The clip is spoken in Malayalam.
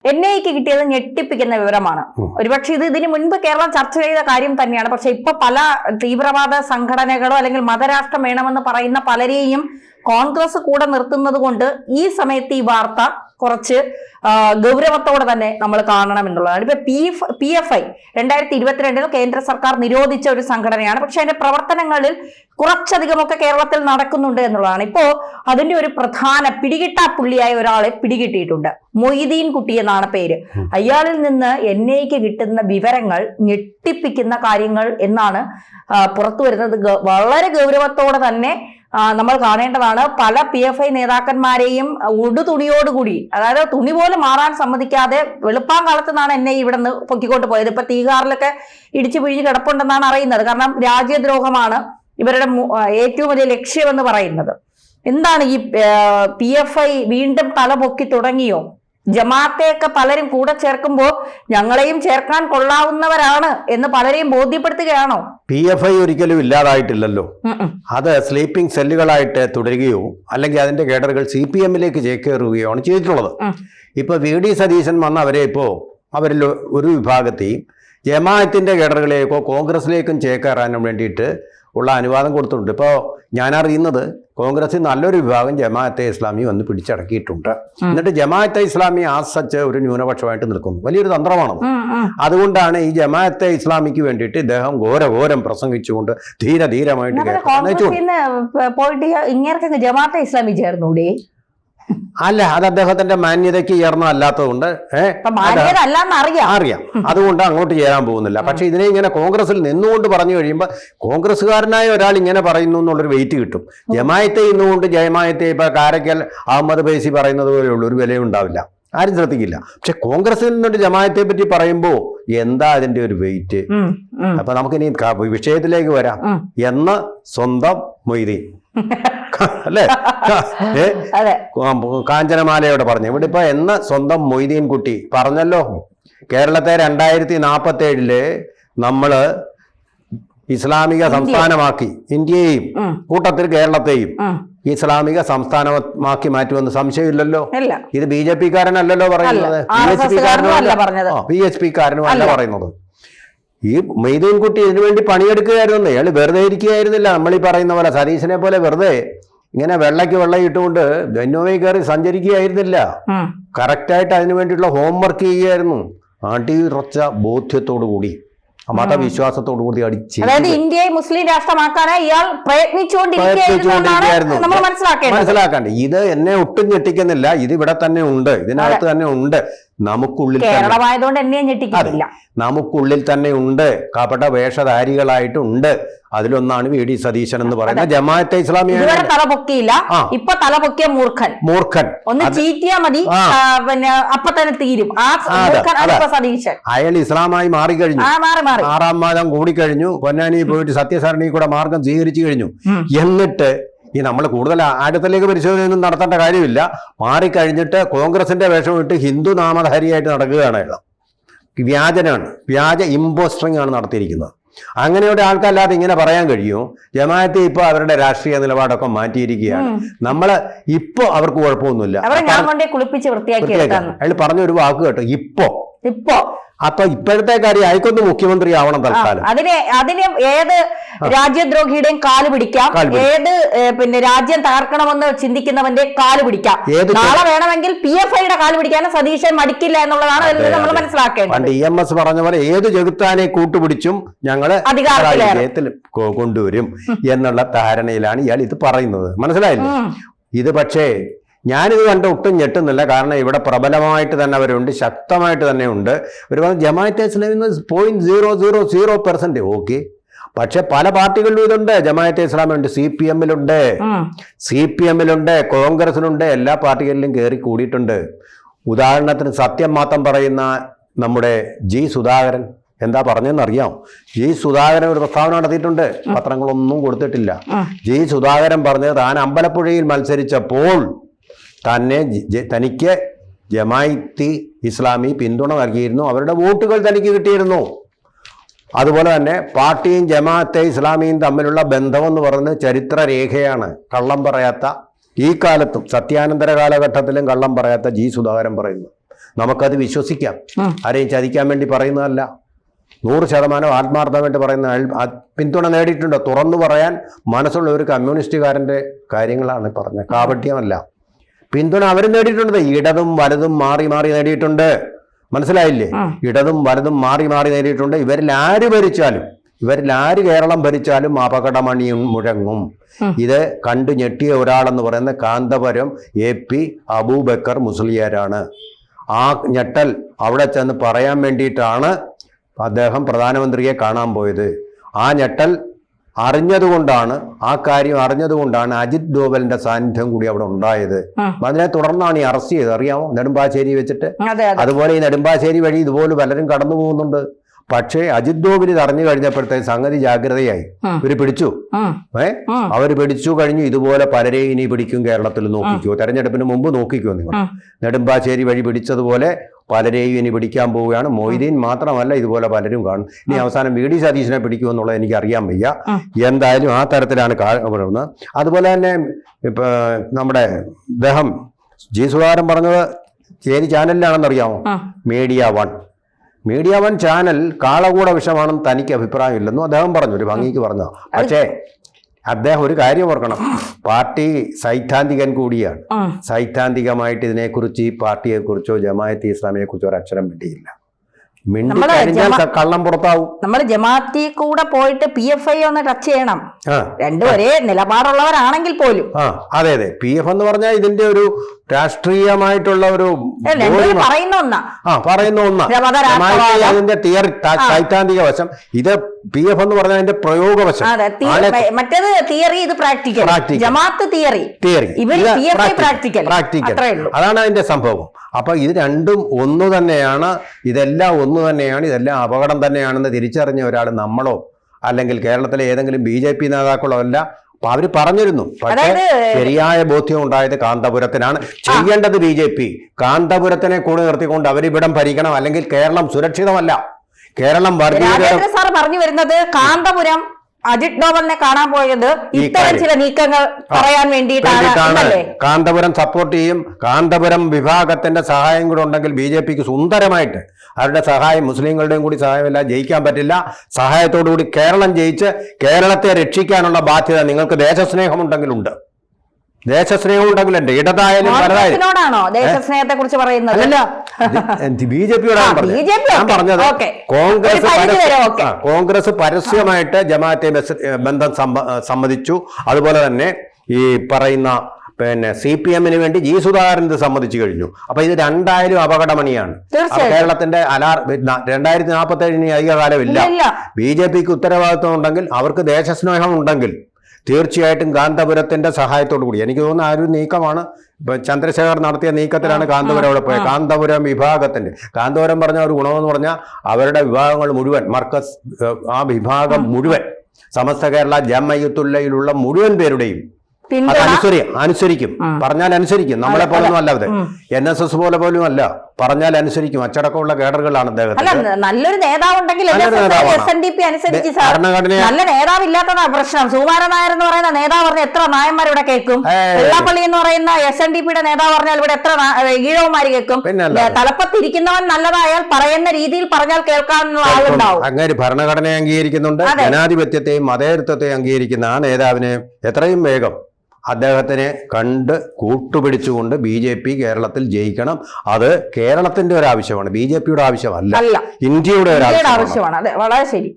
NIAക്ക് കിട്ടിയത് ഞെട്ടിപ്പിക്കുന്ന വിവരമാണ്. ഒരുപക്ഷെ ഇതിനു മുൻപ് കേരളം ചർച്ച ചെയ്ത കാര്യം തന്നെയാണ്. പക്ഷെ ഇപ്പൊ പല തീവ്രവാദ സംഘടനകളോ അല്ലെങ്കിൽ മതരാഷ്ട്രം വേണമെന്ന് പറയുന്ന പലരെയും കോൺഗ്രസ് കൂടെ നിർത്തുന്നത് കൊണ്ട് ഈ സമയത്ത് ഈ വാർത്ത കുറച്ച് ഗൗരവത്തോടെ തന്നെ നമ്മൾ കാണണം എന്നുള്ളതാണ്. ഇപ്പൊ PFI 2022 കേന്ദ്ര സർക്കാർ നിരോധിച്ച ഒരു സംഘടനയാണ്. പക്ഷെ അതിന്റെ പ്രവർത്തനങ്ങളിൽ കുറച്ചധികമൊക്കെ കേരളത്തിൽ നടക്കുന്നുണ്ട് എന്നുള്ളതാണ്. ഇപ്പോ അതിന്റെ ഒരു പ്രധാന പിടികിട്ടാപ്പുള്ളിയായ ഒരാളെ പിടികിട്ടിയിട്ടുണ്ട്. മൊയ്തീൻ കുട്ടി എന്നാണ് പേര്. അയാളിൽ നിന്ന് NIAക്ക് കിട്ടുന്ന വിവരങ്ങൾ ഞെട്ടിപ്പിക്കുന്ന കാര്യങ്ങൾ എന്നാണ് പുറത്തു വരുന്നത്. വളരെ ഗൗരവത്തോടെ തന്നെ നമ്മൾ കാണേണ്ടതാണ്. പല PFI നേതാക്കന്മാരെയും ഉടുതുണിയോടുകൂടി, അതായത് തുണി പോലും മാറാൻ സമ്മതിക്കാതെ വെളുപ്പാങ്കാലത്ത് നിന്നാണ് NIA ഇവിടെ നിന്ന് പൊക്കിക്കൊണ്ട് പോയത്. ഇപ്പൊ തീകാറിലൊക്കെ ഇടിച്ചു പിഴിഞ്ഞ് കിടപ്പുണ്ടെന്നാണ് അറിയുന്നത്. കാരണം രാജ്യദ്രോഹമാണ് ഇവരുടെ ഏറ്റവും വലിയ ലക്ഷ്യമെന്ന് പറയുന്നത്. എന്താണ് ഈ PFI വീണ്ടും തലപൊക്കി തുടങ്ങിയോ? ജമാഅത്തെയൊക്കെ പലരും കൂടെ ചേർക്കുമ്പോൾ ഞങ്ങളെയും ചേർക്കാൻ കൊള്ളാവുന്നവരാണ് എന്ന് പലരെയും ബോധ്യപ്പെടുത്തുകയാണോ? PFI ഒരിക്കലും ഇല്ലാതായിട്ടില്ലല്ലോ. അത് സ്ലീപ്പിംഗ് സെല്ലുകളായിട്ട് തുടരുകയോ അല്ലെങ്കിൽ അതിന്റെ കേഡറുകൾ CPM-ലേക്ക് ചേക്കേറുകയോ ആണ് ചെയ്തിട്ടുള്ളത്. ഇപ്പൊ VD സതീശൻ വന്ന അവരെ അവരിൽ ഒരു വിഭാഗത്തെയും ജമാഅത്തിന്റെ കേഡറുകളേക്കോ കോൺഗ്രസിലേക്കും ചേക്കേറാനും വേണ്ടിയിട്ട് ഉള്ള അനുവാദം കൊടുത്തിട്ടുണ്ട്. ഇപ്പോൾ ഞാൻ അറിയുന്നത് കോൺഗ്രസിൽ നല്ലൊരു വിഭാഗം ജമാഅത്തെ ഇസ്ലാമി വന്ന് പിടിച്ചടക്കിയിട്ടുണ്ട്. എന്നിട്ട് ജമാഅത്തെ ഇസ്ലാമി ആസച്ച് ഒരു ന്യൂനപക്ഷമായിട്ട് നിൽക്കുന്നു. വലിയൊരു തന്ത്രമാണത്. അതുകൊണ്ടാണ് ഈ ജമാഅത്തെ ഇസ്ലാമിക്ക് വേണ്ടിയിട്ട് ഇദ്ദേഹം ഘോരം പ്രസംഗിച്ചുകൊണ്ട് ധീരമായിട്ട് പോയിട്ട് ഇങ്ങനെ ജമാഅത്തെ ഇസ്ലാമി ചേർന്നൂടെ? അല്ല, അത് അദ്ദേഹത്തിന്റെ മാന്യതയ്ക്ക് ഉയർന്നല്ലാത്തതുകൊണ്ട് അറിയാം. അതുകൊണ്ട് അങ്ങോട്ട് ചേരാൻ പോകുന്നില്ല. പക്ഷെ ഇതിനെ ഇങ്ങനെ കോൺഗ്രസിൽ നിന്നുകൊണ്ട് പറഞ്ഞു കഴിയുമ്പോൾ കോൺഗ്രസ്സുകാരനായ ഒരാൾ ഇങ്ങനെ പറയുന്നു എന്നുള്ളൊരു വെയിറ്റ് കിട്ടും. ജമാഅത്തെ ഇന്നുകൊണ്ട് ജമാഅത്തെ ഇപ്പൊ കാരക്കൽ അഹമ്മദ് ഫൈസി പറയുന്നത് പോലെയുള്ള ഒരു വിലയും ഉണ്ടാവില്ല, ആരും ശ്രദ്ധിക്കില്ല. പക്ഷെ കോൺഗ്രസിൽ നിന്നുകൊണ്ട് ജമാഅത്തെ പറ്റി പറയുമ്പോ എന്താ അതിന്റെ ഒരു വെയിറ്റ്? അപ്പൊ നമുക്കിനി വിഷയത്തിലേക്ക് വരാം. എന്ന് സ്വന്തം മൊയ്തീൻ അല്ലേ, കാഞ്ചനമാലയോടെ പറഞ്ഞു. ഇവിടെ ഇപ്പൊ എന്ന സ്വന്തം മൊയ്തീൻ കുട്ടി പറഞ്ഞല്ലോ, കേരളത്തെ 2047 നമ്മള് ഇസ്ലാമിക സംസ്ഥാനമാക്കി, ഇന്ത്യയെയും കൂട്ടത്തിൽ കേരളത്തെയും ഇസ്ലാമിക സംസ്ഥാനമാക്കി മാറ്റുമെന്ന് സംശയമില്ലല്ലോ. ഇത് BJP-കാരനല്ലല്ലോ പറയുന്നത്, PHP-കാരനും അല്ല പറയുന്നത്. ഈ മൊയ്തീൻ കുട്ടി ഇതിനുവേണ്ടി പണിയെടുക്കുകയായിരുന്നു. അയാൾ വെറുതെ ഇരിക്കുകയായിരുന്നില്ല. നമ്മളീ പറയുന്ന പോലെ സതീശനെ പോലെ വെറുതെ ഇങ്ങനെ വെള്ളയ്ക്ക് വെള്ളം ഇട്ടുകൊണ്ട് ധന്യമായി കയറി സഞ്ചരിക്കുകയായിരുന്നില്ല. കറക്റ്റായിട്ട് അതിനു വേണ്ടിയിട്ടുള്ള ഹോംവർക്ക് ചെയ്യുകയായിരുന്നു. അടിയുറച്ച ബോധ്യത്തോടു കൂടി, മതവിശ്വാസത്തോടു കൂടി ഇന്ത്യയെ മുസ്ലിം രാഷ്ട്രമാക്കാനായി ഇയാൾ പ്രയത്നിച്ചുകൊണ്ടിരിക്കുകയായിരുന്നു. മനസ്സിലാക്കാണ്ട് ഇത് എന്നെ ഒട്ടും ഞെട്ടിക്കുന്നില്ല. ഇത് ഇവിടെ തന്നെ ഉണ്ട്, ഇതിനകത്ത് തന്നെ ഉണ്ട്. നമുക്കുള്ളിൽ നമുക്കുള്ളിൽ തന്നെ ഉണ്ട്, കപട വേഷധാരികളായിട്ടുണ്ട്. അതിലൊന്നാണ് VD സതീശൻ എന്ന് പറയുന്നത്. ജമാഅത്തെ ഇസ്ലാമി തലപൊക്കിയില്ല, ഇപ്പൊ തലപൊക്കിയ മൂർഖൻ. ഒന്ന് ചീറ്റിയാ മതി, പിന്നെ അപ്പൊ തന്നെ തീരും. അയാൾ ഇസ്ലാമായി മാറിക്കഴിഞ്ഞു, 6-ാം മാസം കൂടിക്കഴിഞ്ഞു. പൊന്നാനി പോയിട്ട് സത്യസാരണി കൂടെ മാർഗം സ്വീകരിച്ചു കഴിഞ്ഞു. എന്നിട്ട് ഈ നമ്മൾ കൂടുതൽ ആഴത്തിലേക്ക് പരിശോധനയൊന്നും നടത്തേണ്ട കാര്യമില്ല. മാറിക്കഴിഞ്ഞിട്ട് കോൺഗ്രസിന്റെ വേഷമിട്ട് ഹിന്ദു നാമധാരിയായിട്ട് നടക്കുകയാണ്. വ്യാജനാണ്, വ്യാജ ഇമ്പോസ്റ്ററിംഗ് ആണ് നടത്തിയിരിക്കുന്നത്. അങ്ങനെയുള്ള ആൾക്കല്ലാതെ ഇങ്ങനെ പറയാൻ കഴിയുമോ? ജമാഅത്തെ ഇപ്പൊ അവരുടെ രാഷ്ട്രീയ നിലപാടൊക്കെ മാറ്റിയിരിക്കുകയാണ്. നമ്മള് ഇപ്പൊ അവർക്ക് കുഴപ്പമൊന്നുമില്ല. അയാൾ പറഞ്ഞൊരു വാക്ക് കേട്ടോ, ഇപ്പൊ അപ്പൊ ഇപ്പോഴത്തെ കാര്യം അയക്കൊന്ന് മുഖ്യമന്ത്രി ആവണം തൽക്കാലം. അതിന് ഏത് രാജ്യദ്രോഹിയുടെയും കാല് പിടിക്കാം, ഏത് പിന്നെ രാജ്യം തകർക്കണമെന്ന് ചിന്തിക്കുന്നവന്റെ കാല് പിടിക്കാം. നാളെ വേണമെങ്കിൽ PFI-യുടെ കാല് പിടിക്കാനും സതീശൻ മടിക്കില്ല എന്നുള്ളതാണ് നമ്മൾ മനസ്സിലാക്കേണ്ടത്. EMS പറഞ്ഞ പോലെ ഏത് ജഗത്താനെ കൂട്ടുപിടിച്ചും ഞങ്ങള് അധികാരത്തിൽ കൊണ്ടുവരും എന്നുള്ള ധാരണയിലാണ് ഇയാൾ ഇത് പറയുന്നത്. മനസ്സിലായില്ലേ? ഇത് പക്ഷേ ഞാനിത് കണ്ട് ഒട്ടും ഞെട്ടുന്നില്ല. കാരണം ഇവിടെ പ്രബലമായിട്ട് തന്നെ അവരുണ്ട്, ശക്തമായിട്ട് തന്നെ ഉണ്ട്. ഒരുപാട് ജമാഅത്തെ ഇസ്ലാമി 0.000% ഓക്കെ. പക്ഷെ പല പാർട്ടികളിലും ഇതുണ്ട്. ജമാഅത്തെ ഇസ്ലാമിലുണ്ട്, CPM-ലുണ്ട്, കോൺഗ്രസിലുണ്ട്, എല്ലാ പാർട്ടികളിലും കയറി കൂടിയിട്ടുണ്ട്. ഉദാഹരണത്തിന് സത്യം മാത്രം പറയുന്ന നമ്മുടെ സുധാകരൻ എന്താ പറഞ്ഞതെന്നറിയാം? സുധാകരൻ ഒരു പ്രസ്താവന നടത്തിയിട്ടുണ്ട്, പത്രങ്ങളൊന്നും കൊടുത്തിട്ടില്ല. സുധാകരൻ പറഞ്ഞത് താൻ അമ്പലപ്പുഴയിൽ മത്സരിച്ചപ്പോൾ തനിക്ക് ജമാഅത്തെ ഇസ്ലാമി പിന്തുണ നൽകിയിരുന്നു, അവരുടെ വോട്ടുകൾ തനിക്ക് കിട്ടിയിരുന്നു. അതുപോലെ തന്നെ പാർട്ടിയും ജമാഅത്തെ ഇസ്ലാമിയും തമ്മിലുള്ള ബന്ധമെന്ന് പറയുന്നത് ചരിത്രരേഖയാണ്. കള്ളം പറയാത്ത, ഈ കാലത്തും സത്യാനന്തര കാലഘട്ടത്തിലും കള്ളം പറയാത്ത സുധാകരൻ പറയുന്നു. നമുക്കത് വിശ്വസിക്കാം. ആരെയും ചതിക്കാൻ വേണ്ടി പറയുന്നതല്ല. 100% ആത്മാർത്ഥമായിട്ട് പറയുന്ന പിന്തുണ നേടിയിട്ടുണ്ട്. തുറന്നു പറയാൻ മനസ്സുള്ള ഒരു കമ്മ്യൂണിസ്റ്റുകാരൻ്റെ കാര്യങ്ങളാണ് പറഞ്ഞത്, കാപട്യമല്ല. പിന്തുണ അവർ നേടിയിട്ടുണ്ട്. ഇടതും വലതും മാറി മാറി നേടിയിട്ടുണ്ട്. മനസ്സിലായില്ലേ? ഇടതും വലതും മാറി മാറി നേടിയിട്ടുണ്ട്. ഇവരിൽ ആര് ഭരിച്ചാലും, ഇവരിൽ ആര് കേരളം ഭരിച്ചാലും അപകടമണിയും മുഴങ്ങും. ഇത് കണ്ടു ഞെട്ടിയ ഒരാളെന്ന് പറയുന്ന കാന്തപുരം AP അബൂബക്കർ മുസ്ലിയാരാണ്. ആ ഞെട്ടൽ അവിടെ ചെന്ന് പറയാൻ വേണ്ടിയിട്ടാണ് അദ്ദേഹം പ്രധാനമന്ത്രിയെ കാണാൻ പോയത്. ആ ഞെട്ടൽ അറിഞ്ഞതുകൊണ്ടാണ്, ആ കാര്യം അറിഞ്ഞതുകൊണ്ടാണ് അജിത് ഡോവലിന്റെ സാന്നിധ്യം കൂടി അവിടെ ഉണ്ടായത്. അതിനെ തുടർന്നാണ് ഈ അറസ്റ്റ് ചെയ്തത്. അറിയാമോ? നെടുമ്പാശ്ശേരി വെച്ചിട്ട്. അതുപോലെ ഈ നെടുമ്പാശ്ശേരി വഴി ഇതുപോലെ പലരും കടന്നു പോകുന്നുണ്ട്. പക്ഷേ അജിത് ഡോവൽ ഇത് അറിഞ്ഞു കഴിഞ്ഞപ്പോഴത്തേക്ക് സംഗതി ജാഗ്രതയായി. ഇവര് പിടിച്ചു. അവര് പിടിച്ചു കഴിഞ്ഞു. ഇതുപോലെ പലരെയും ഇനി പിടിക്കും കേരളത്തിൽ. നോക്കിക്കോ, തെരഞ്ഞെടുപ്പിന് മുമ്പ് നോക്കിക്കോ നിങ്ങൾ. നെടുമ്പാശ്ശേരി വഴി പിടിച്ചതുപോലെ പലരെയും ഇനി പിടിക്കാൻ പോവുകയാണ്. മൊയ്തീൻ മാത്രമല്ല, ഇതുപോലെ പലരും കാണും. ഇനി അവസാനം VD സതീശനെ പിടിക്കുമെന്നുള്ളത് എനിക്ക് അറിയാൻ വയ്യ. എന്തായാലും ആ തരത്തിലാണ് കാണുന്നത്. അതുപോലെ തന്നെ ഇപ്പൊ നമ്മുടെ അദ്ദേഹം ജി സുധാകരൻ പറഞ്ഞത് ഏത് ചാനലിലാണെന്നറിയാമോ? മീഡിയ വൺ ചാനൽ കാളകൂട വിഷമാണെന്ന് തനിക്ക് അഭിപ്രായമില്ലെന്നും അദ്ദേഹം പറഞ്ഞു. ഒരു ഭംഗിക്ക് പറഞ്ഞു. പക്ഷേ അദ്ദേഹം ഒരു കാര്യം ഓർക്കണം, പാർട്ടി സൈദ്ധാന്തികൻ കൂടിയാണ്. സൈദ്ധാന്തികമായിട്ട് ഇതിനെക്കുറിച്ച്, ഈ പാർട്ടിയെക്കുറിച്ചോ ജമാഅത്തെ ഇസ്ലാമിയെ കുറിച്ചോ ഒരു അക്ഷരം വേണ്ടിയില്ല. കള്ളം പുറത്താവും. നമ്മൾ ജമാഅത്തി കൂടെ പോയിട്ട് PFI ഒന്ന് ടച്ച് ചെയ്യണം. രണ്ടും ഒരേ നിലപാടുള്ളവരാണെങ്കിൽ പോലും. അതെ. PF എന്ന് പറഞ്ഞാൽ ഇതിന്റെ ഒരു രാഷ്ട്രീയമായിട്ടുള്ള ഒരു പറയുന്ന ഒന്നാ. അതിന്റെ തിയറി, സൈദ്ധാന്തിക വശം. ഇത് PF എന്ന് പറഞ്ഞാൽ അതിന്റെ പ്രയോഗവശം. മറ്റേത് തിയറി, ഇത് പ്രാക്ടിക്കൽ. ജമാഅത്ത് തിയറി, പ്രാക്ടിക്കൽ. അതാണ് അതിന്റെ സംഭവം. അപ്പൊ ഇത് രണ്ടും ഒന്നു തന്നെയാണ്. ഇതെല്ലാം ഒന്നു തന്നെയാണ്. ഇതെല്ലാം അപകടം തന്നെയാണെന്ന് തിരിച്ചറിഞ്ഞ ഒരാൾ നമ്മളോ അല്ലെങ്കിൽ കേരളത്തിലെ ഏതെങ്കിലും BJP നേതാക്കളോ അല്ല. അപ്പൊ അവര് പറഞ്ഞിരുന്നു. പക്ഷേ ശരിയായ ബോധ്യം ഉണ്ടായത് കാന്തപുരത്തിനാണ്. ചെയ്യേണ്ടത് BJP കാന്തപുരത്തിനെ കൂടെ നിർത്തിക്കൊണ്ട് അവരിവിടം ഭരിക്കണം. അല്ലെങ്കിൽ കേരളം സുരക്ഷിതമല്ല. കേരളം സാർ പറഞ്ഞു വരുന്നത് കാന്തപുരം അജിത് ഡോവലിനെ കാണാൻ പോയത് ഇത്തരം ചില നീക്കങ്ങൾ പറയാൻ വേണ്ടിയിട്ടാണ്. കാന്തപുരം സപ്പോർട്ട് ചെയ്യും. കാന്തപുരം വിഭാഗത്തിന്റെ സഹായം കൂടെ ഉണ്ടെങ്കിൽ BJPക്ക് സുന്ദരമായിട്ട് അവരുടെ സഹായം, മുസ്ലിങ്ങളുടെയും കൂടി സഹായമില്ല, ജയിക്കാൻ പറ്റില്ല. സഹായത്തോടുകൂടി കേരളം ജയിച്ച് കേരളത്തെ രക്ഷിക്കാനുള്ള ബാധ്യത നിങ്ങൾക്ക് ദേശസ്നേഹമുണ്ടെങ്കിലുണ്ട്. ദേശസ്നേഹം ഉണ്ടെങ്കിലുണ്ട്. ഇടതായാലും വലതായാലും. ദേശസ്നേഹത്തെ കുറിച്ച് പറയുന്നത് അല്ല, BJPയോടാണ് ഞാൻ പറഞ്ഞത്. കോൺഗ്രസ് പരസ്യമായിട്ട് ജമാഅത്തെ ബന്ധം സമ്മതിച്ചു. അതുപോലെ തന്നെ ഈ പറയുന്ന CPM-ന് വേണ്ടി ജി സുധാകരൻ ഇത് സമ്മതിച്ചു കഴിഞ്ഞു. അപ്പൊ ഇത് രണ്ടായാലും അപകടമണിയാണ്. കേരളത്തിന്റെ 2047 അധികകാലമില്ല. BJPക്ക് ഉത്തരവാദിത്വം ഉണ്ടെങ്കിൽ, അവർക്ക് ദേശസ്നേഹം ഉണ്ടെങ്കിൽ തീർച്ചയായിട്ടും കാന്തപുരത്തിന്റെ സഹായത്തോടു കൂടി, എനിക്ക് തോന്നുന്ന ആ ഒരു നീക്കമാണ്. ഇപ്പൊ ചന്ദ്രശേഖർ നടത്തിയ നീക്കത്തിലാണ് കാന്തപുരം അവിടെ പോയത്. കാന്തപുരം വിഭാഗത്തിന്റെ, കാന്തപുരം പറഞ്ഞ ഒരു ഗുണമെന്ന് പറഞ്ഞാൽ അവരുടെ വിഭാഗങ്ങൾ മുഴുവൻ, മർക്കസ് ആ വിഭാഗം മുഴുവൻ, സമസ്ത കേരള ജമഅത്തുല്ലയിലുള്ള മുഴുവൻ പേരുടെയും അനുസരിക്കും. പറഞ്ഞാൽ അനുസരിക്കും. നമ്മളെ പോലൊന്നും അല്ല. അത് NSS പോലെ പോലും അല്ല. പറഞ്ഞാൽ അനുസരിക്കും. അച്ചടക്കമുള്ള കേഡറുകളാണ് അദ്ദേഹത്തിന്. നല്ലൊരു നേതാവുണ്ടെങ്കിൽ നല്ല നേതാവില്ലാത്തതാ പ്രശ്നം. സുകുമാരൻ നായർ എന്ന് പറയുന്ന നേതാവ് പറഞ്ഞ എത്ര നായന്മാർ ഇവിടെ കേൾക്കും? വെള്ളാപ്പള്ളി എന്ന് പറയുന്ന SNDP-യുടെ നേതാവ് പറഞ്ഞാൽ ഇവിടെ എത്ര ഈഴവന്മാര് കേൾക്കും? തലപ്പത്തിരിക്കുന്നവൻ നല്ലതായാൽ പറയുന്ന രീതിയിൽ പറഞ്ഞാൽ കേൾക്കാനുള്ള ആളുണ്ടാവും. അങ്ങനെ ഭരണഘടനയെ അംഗീകരിക്കുന്നുണ്ട്, ജനാധിപത്യത്തെയും മതേതരത്വത്തെയും അംഗീകരിക്കുന്ന ആ നേതാവിനെ എത്രയും വേഗം അദ്ദേഹത്തിനെ കണ്ട് കൂട്ടുപിടിച്ചുകൊണ്ട് BJP കേരളത്തിൽ ജയിക്കണം. അത് കേരളത്തിന്റെ ഒരു ആവശ്യമാണ്, BJPയുടെ ആവശ്യമല്ല, ഇന്ത്യയുടെ ഒരു ആവശ്യമാണ്. അതെ, വളരെ ശരി.